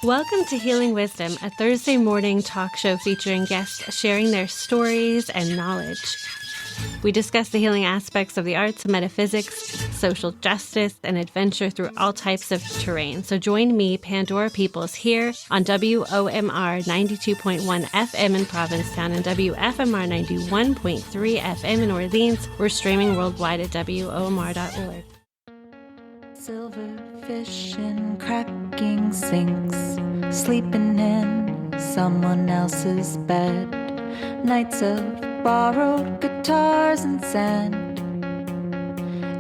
Welcome to Healing Wisdom, a Thursday morning talk show featuring guests sharing their stories and knowledge. We discuss the healing aspects of the arts, metaphysics, social justice, and adventure through all types of terrain. So join me, Pandora Peoples, here on WOMR 92.1 FM in Provincetown and WFMR 91.3 FM in Orleans. We're streaming worldwide at WOMR.org. Silverfish in cracking sinks, sleeping in someone else's bed. Nights of borrowed guitars and sand.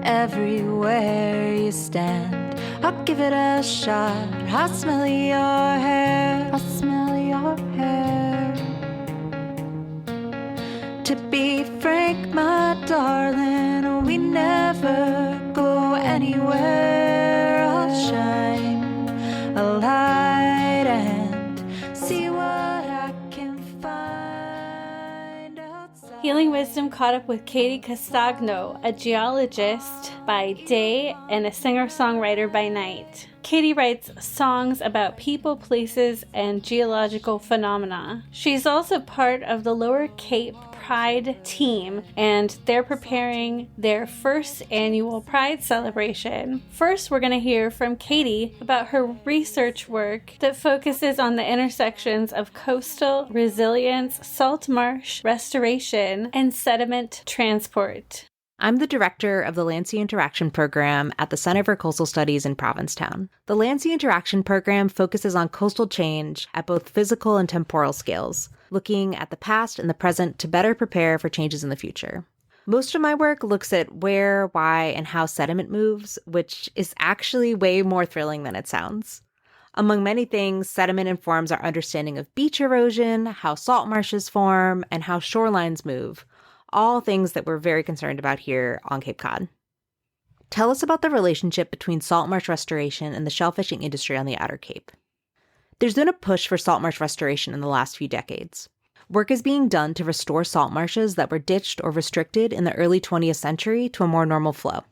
Everywhere you stand, I'll give it a shot. I'll smell your hair. I'll smell your hair. To be frank, my darling, we never go anywhere. I'll shine a light and see what I can find outside. Healing Wisdom caught up with Katie Castagno, a geologist by day and a singer-songwriter by night. Katie writes songs about people, places, and geological phenomena. She's also part of the Lower Cape Pride team, and they're preparing their first annual Pride celebration. First, we're going to hear from Katie about her research work that focuses on the intersections of coastal resilience, salt marsh restoration, and sediment transport. I'm the director of the Land Sea Interaction Program at the Center for Coastal Studies in Provincetown. The Land Sea Interaction Program focuses on coastal change at both physical and temporal scales, looking at the past and the present to better prepare for changes in the future. Most of my work looks at where, why, and how sediment moves, which is actually way more thrilling than it sounds. Among many things, sediment informs our understanding of beach erosion, how salt marshes form, and how shorelines move. All things that we're very concerned about here on Cape Cod. Tell us about the relationship between salt marsh restoration and the shellfishing industry on the Outer Cape. There's been a push for salt marsh restoration in the last few decades. Work is being done to restore salt marshes that were ditched or restricted in the early 20th century to a more normal flow.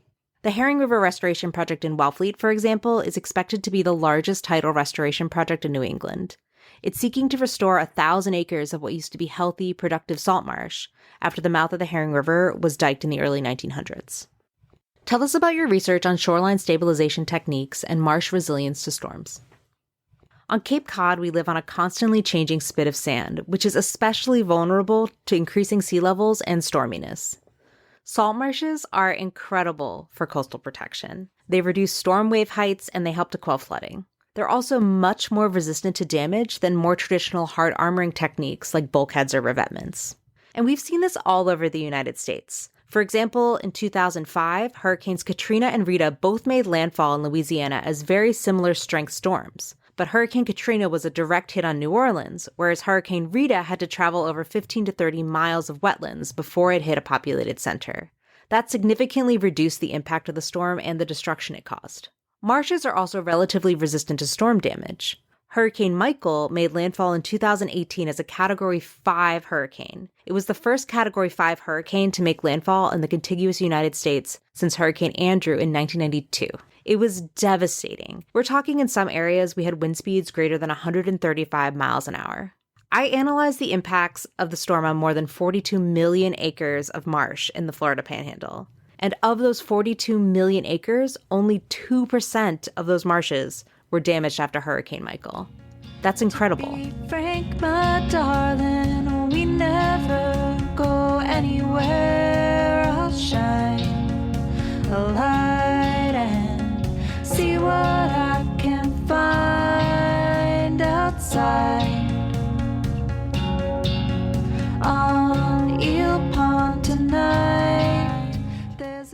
The Herring River Restoration Project in Wellfleet, for example, is expected to be the largest tidal restoration project in New England. It's seeking to restore 1,000 acres of what used to be healthy, productive salt marsh after the mouth of the Herring River was diked in the early 1900s. Tell us about your research on shoreline stabilization techniques and marsh resilience to storms. On Cape Cod, we live on a constantly changing spit of sand, which is especially vulnerable to increasing sea levels and storminess. Salt marshes are incredible for coastal protection. They reduce storm wave heights and they help to quell flooding. They're also much more resistant to damage than more traditional hard armoring techniques like bulkheads or revetments. And we've seen this all over the United States. For example, in 2005, Hurricanes Katrina and Rita both made landfall in Louisiana as very similar strength storms. But Hurricane Katrina was a direct hit on New Orleans, whereas Hurricane Rita had to travel over 15 to 30 miles of wetlands before it hit a populated center. That significantly reduced the impact of the storm and the destruction it caused. Marshes are also relatively resistant to storm damage. Hurricane Michael made landfall in 2018 as a Category 5 hurricane. It was the first Category 5 hurricane to make landfall in the contiguous United States since Hurricane Andrew in 1992. It was devastating. We're talking in some areas we had wind speeds greater than 135 miles an hour. I analyzed the impacts of the storm on more than 42 million acres of marsh in the Florida Panhandle. And of those 42 million acres, only 2% of those marshes were damaged after Hurricane Michael. That's incredible. To be frank, my darling, we never go anywhere. I'll shine a light and see what I can find outside. On Eel Pond tonight.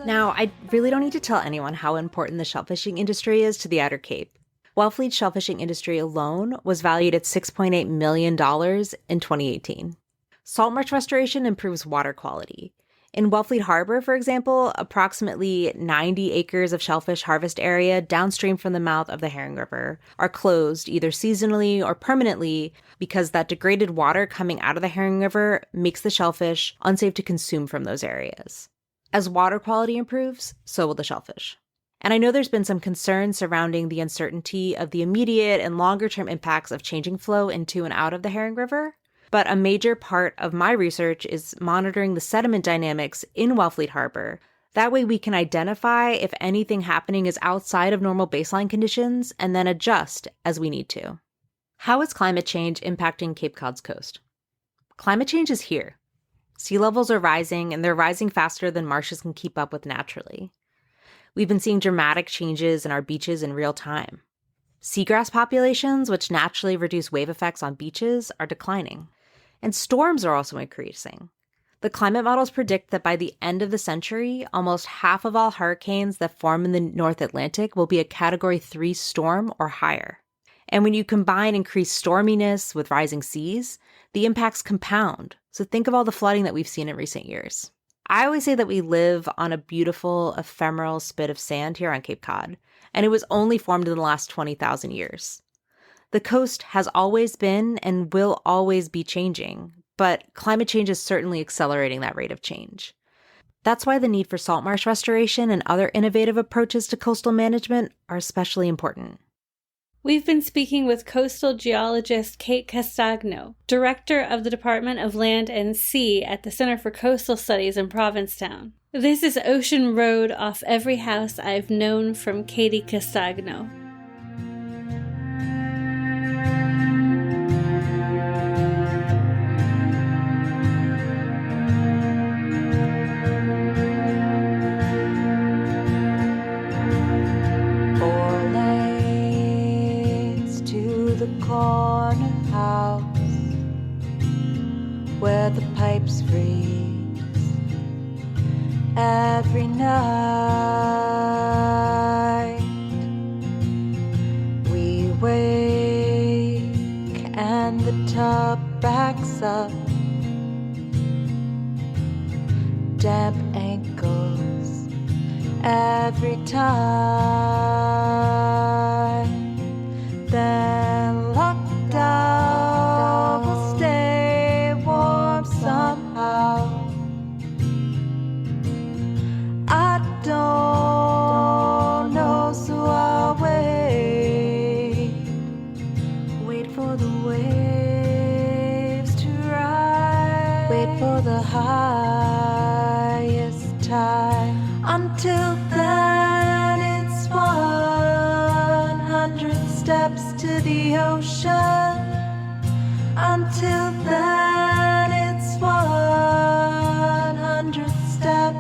Now, I really don't need to tell anyone how important the shellfishing industry is to the Outer Cape. Wellfleet's shellfishing industry alone was valued at $6.8 million in 2018. Salt marsh restoration improves water quality. In Wellfleet Harbor, for example, approximately 90 acres of shellfish harvest area downstream from the mouth of the Herring River are closed either seasonally or permanently because that degraded water coming out of the Herring River makes the shellfish unsafe to consume from those areas. As water quality improves, so will the shellfish. And I know there's been some concern surrounding the uncertainty of the immediate and longer-term impacts of changing flow into and out of the Herring River. But a major part of my research is monitoring the sediment dynamics in Wellfleet Harbor. That way we can identify if anything happening is outside of normal baseline conditions and then adjust as we need to. How is climate change impacting Cape Cod's coast? Climate change is here. Sea levels are rising, and they're rising faster than marshes can keep up with naturally. We've been seeing dramatic changes in our beaches in real time. Seagrass populations, which naturally reduce wave effects on beaches, are declining. And storms are also increasing. The climate models predict that by the end of the century, almost half of all hurricanes that form in the North Atlantic will be a Category 3 storm or higher. And when you combine increased storminess with rising seas, the impacts compound. So think of all the flooding that we've seen in recent years. I always say that we live on a beautiful, ephemeral spit of sand here on Cape Cod, and it was only formed in the last 20,000 years. The coast has always been and will always be changing, but climate change is certainly accelerating that rate of change. That's why the need for salt marsh restoration and other innovative approaches to coastal management are especially important. We've been speaking with coastal geologist Kate Castagno, director of the Department of Land and Sea at the Center for Coastal Studies in Provincetown. This is Ocean Road Off Every House I've Known from Katie Castagno. Corner house where the pipes freeze every night. We wake and the tub backs up, damp ankles every time. Then lockdown will stay warm somehow. I don't know, so I'll wait for the waves to rise, wait for the highest tide. Until then it's 100 steps to the ocean. Until then it's 100 steps.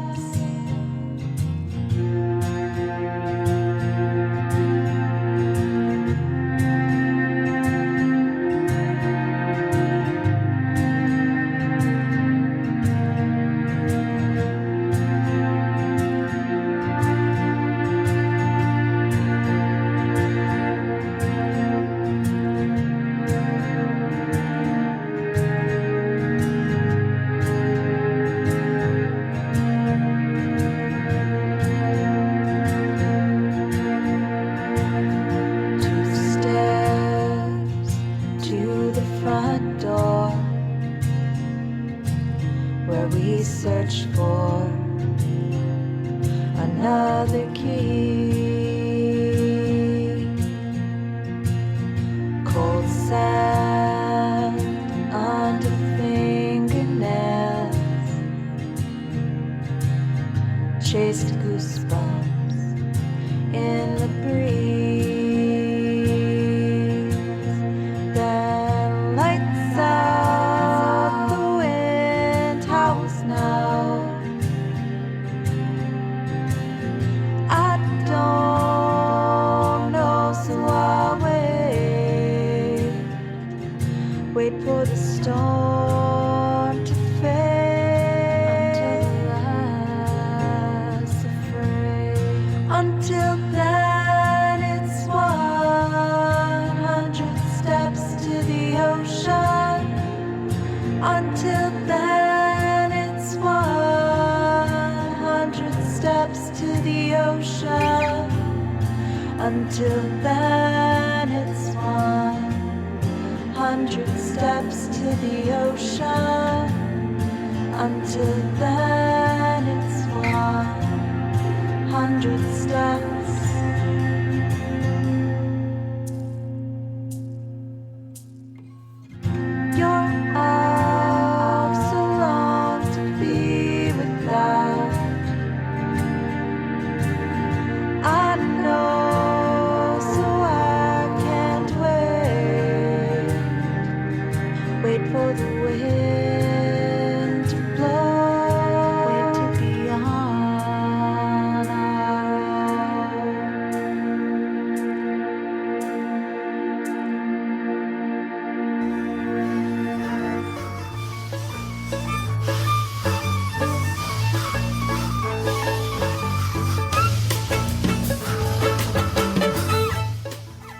Search for another key. Cold sand under fingernails, chased goosebumps in the breeze. Then lights out the wind howls now. I don't know, so I'll wait for the storm to fade until the last afraid. Until then it's 100 steps to the ocean. Until then it's 100 steps to the ocean. Until then it's 100 steps to the ocean. Until then it's 100 100 steps. You're out so long to be without. I know, so I can't wait for the wind to blow, wait to be on our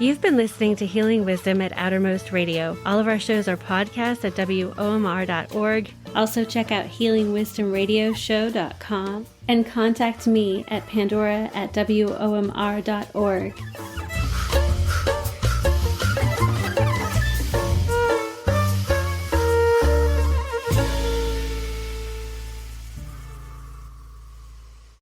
You've been listening to Healing Wisdom at Outermost Radio. All of our shows are podcasts at WOMR.org. Also check out healingwisdomradioshow.com and contact me at pandora@WOMR.org.